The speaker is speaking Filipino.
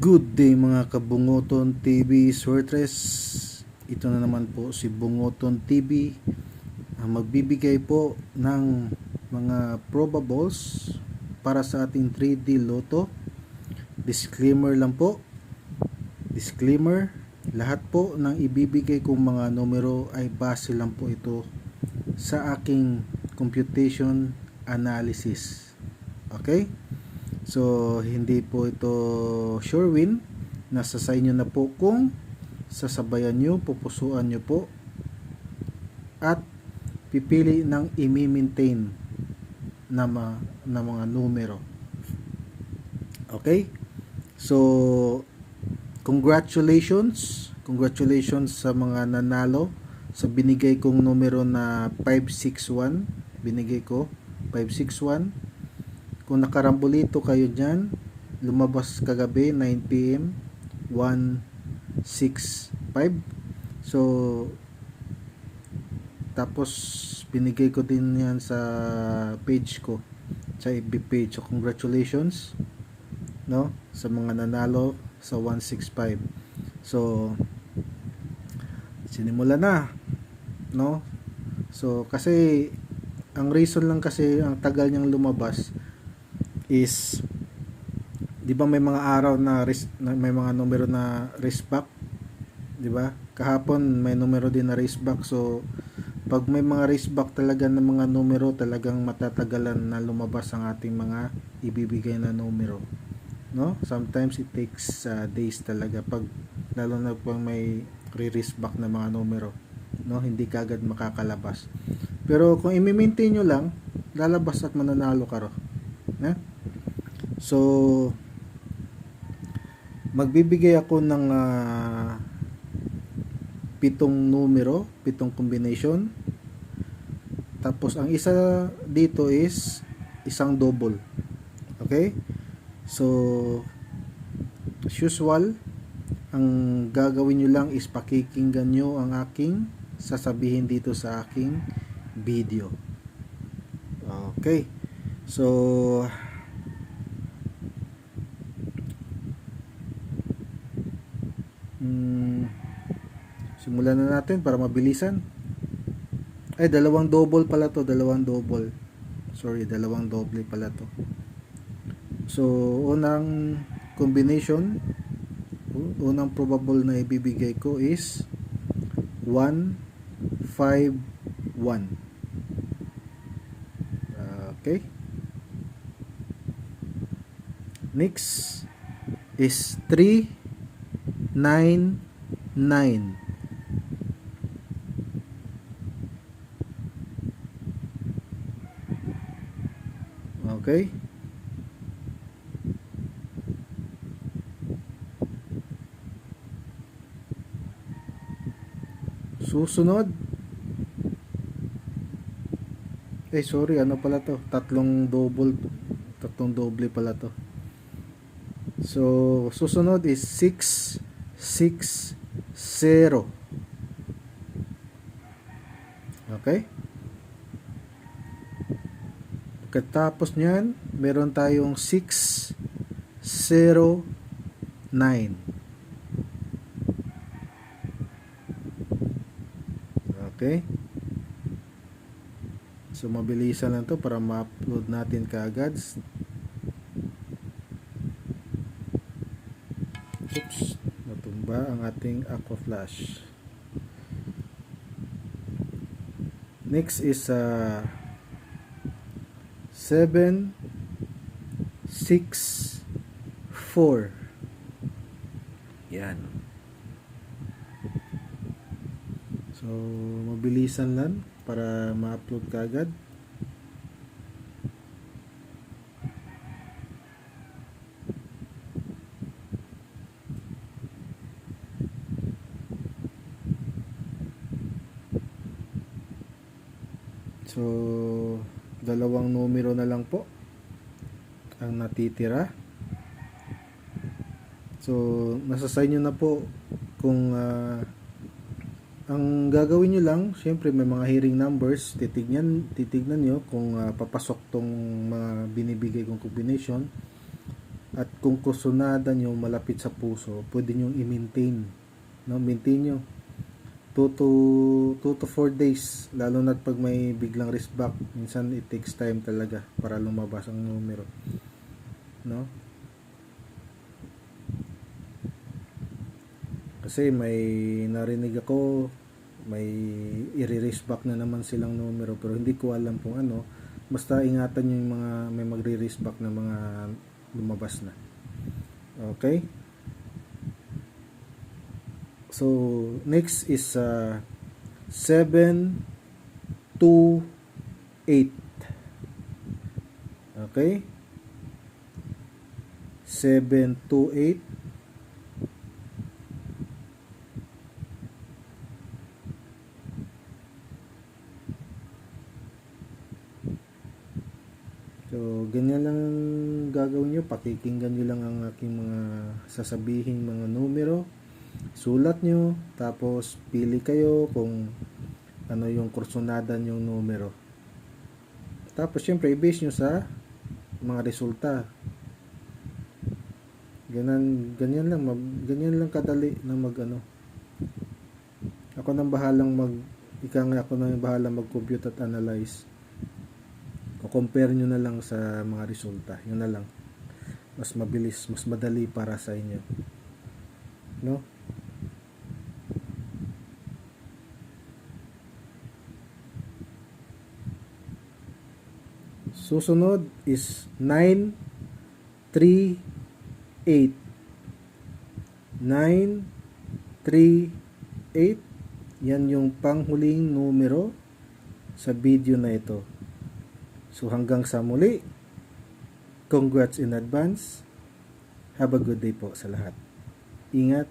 Good day mga kabungoton TV Swertres. Ito na naman po si Bungoton TV ang magbibigay po ng mga probables para sa ating 3D Lotto. Disclaimer lang po. Disclaimer, lahat po ng ibibigay kong mga numero ay base lang po ito sa aking computation analysis. Okay? So, hindi po ito sure win. Nasa sa inyo na po kung sasabayan nyo, pupusuan nyo po at pipili ng i-maintain na mga numero. Okay? So, congratulations sa mga nanalo sa binigay kong numero na 561. Binigay ko 561. Kung nakarambolito kayo dyan, lumabas kagabi 9 PM 165. So tapos binigay ko din yan sa page ko, sa FB page. So congratulations, no, sa mga nanalo sa 165. So sinimula na, no. So kasi ang reason lang kasi ang tagal niyang lumabas is, di ba may mga araw na may mga numero na risk back, di ba? Kahapon may numero din na risk back. So pag may mga risk back talaga ng mga numero, talagang matatagalan na lumabas ang ating mga ibibigay na numero, no? Sometimes it takes days talaga, pag lalo na pag may risk back na mga numero, no? Hindi kagad makakalabas. Pero kung i-maintain nyo lang, lalabas at mananalo ka ro, na? So magbibigay ako ng 7 numero, 7 combination. Tapos ang isa dito is isang double. Okay? So as usual, ang gagawin nyo lang is pakikinggan nyo ang aking sasabihin dito sa aking video. Okay? So simulan na natin para mabilisan. Ay, dalawang double pala to, dalawang double. Sorry, dalawang double pala to. So, unang combination, unang probable na ibibigay ko is 1, 5, 1. Okay. Next is 3, 9, 9. Okay? Susunod. Sorry, ano pala to? Tatlong double pala to. So, susunod is 6, 6, 0. Okay? Pagkatapos nyan, meron tayong 6, 0, 9. Okay? So, mabilisan lang to para ma-upload natin kaagad. Oops, natumba ang ating Aqua Flash. Next is 7, 6, 4. Yan. So, mabilisan lang para ma-upload kaagad. So, dalawang numero na lang po ang natitira. So, nasa sa inyo na po kung ang gagawin nyo lang, syempre may mga hearing numbers, titignan nyo kung papasok tong mga binibigay kong combination. At kung kusunada nyo malapit sa puso, pwede nyo i-maintain. No? Maintain nyo 2 to 4 days, lalo na pag may biglang wrist back. Minsan it takes time talaga para lumabas ang numero, no? Kasi may narinig ako, may i-wrist back na naman silang numero, pero hindi ko alam kung ano. Basta ingatan nyo yung mga may magre-wrist back na mga lumabas na. Okay? So, next is 7, 2, 8. Okay? 7, 2, 8. So, ganyan lang gagawin nyo. Pakikinggan nyo lang ang aking mga sasabihin mga numero. Sulat nyo, tapos pili kayo kung ano yung kursunada yung numero. Tapos syempre i-base nyo sa mga resulta. Ganyan lang kadali na ako nang bahalang mag-compute at analyze. O compare nyo na lang sa mga resulta. Yun na lang. Mas mabilis, mas madali para sa inyo. No? Susunod is 9, 3, 8. 9, 3, 8. Yan yung panghuling numero sa video na ito. So hanggang sa muli, congrats in advance. Have a good day po sa lahat. Ingat.